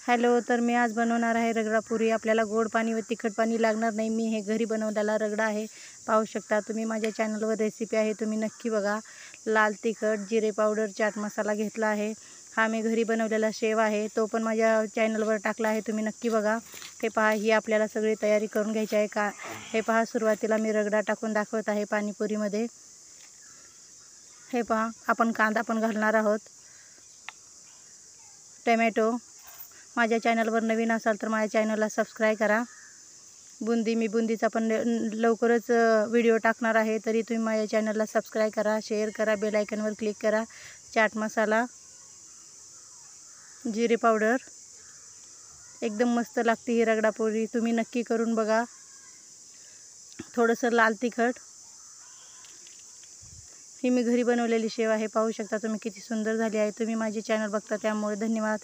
Hello, तर मी आज बनवणार आहे रगडापुरी। आपल्याला गोड पाणी व तिखट पाणी लागणार नाही। मी हे घरी बनवलेला रगडा आहे, पाहू शकता तुम्ही। माझ्या चॅनलवर रेसिपी आहे, तुम्ही नक्की बघा। लाल तिखट, जिरे पावडर, चाट मसाला घेतला आहे। हा मी घरी बनवलेला शेव आहे, तो पण माझ्या चॅनलवर टाकला आहे, तुम्ही नक्की बघा। हे पहा, ही आपल्याला सगळी तयारी करून घ्यायची आहे का। हे पहा, सुरुवातीला मी रगडा टाकून दाखवत आहे पाणीपुरीमध्ये। हे पहा, आपण कांदा पण घालणार आहोत, टोमॅटो। माझ्या चॅनलवर नवीन असाल तर माझ्या चॅनलला सबस्क्राईब करा। मी बुंदीचा पण लवकरच व्हिडिओ टाकणार आहे, तरी तुम्ही माझ्या चॅनलला सबस्क्राईब करा, शेअर करा, बेल आयकॉनवर क्लिक करा। चाट मसाला, जिरे पावडर, एकदम मस्त लागते ही रगडापुरी, तुम्ही नक्की करून बघा। थोडंसं लाल तिखट। ही मी घरी बनवलेली शेव आहे, पाहू शकता तुम्ही किती सुंदर झाली आहे। तुम्ही माझे चॅनल बघता त्यामुळे धन्यवाद।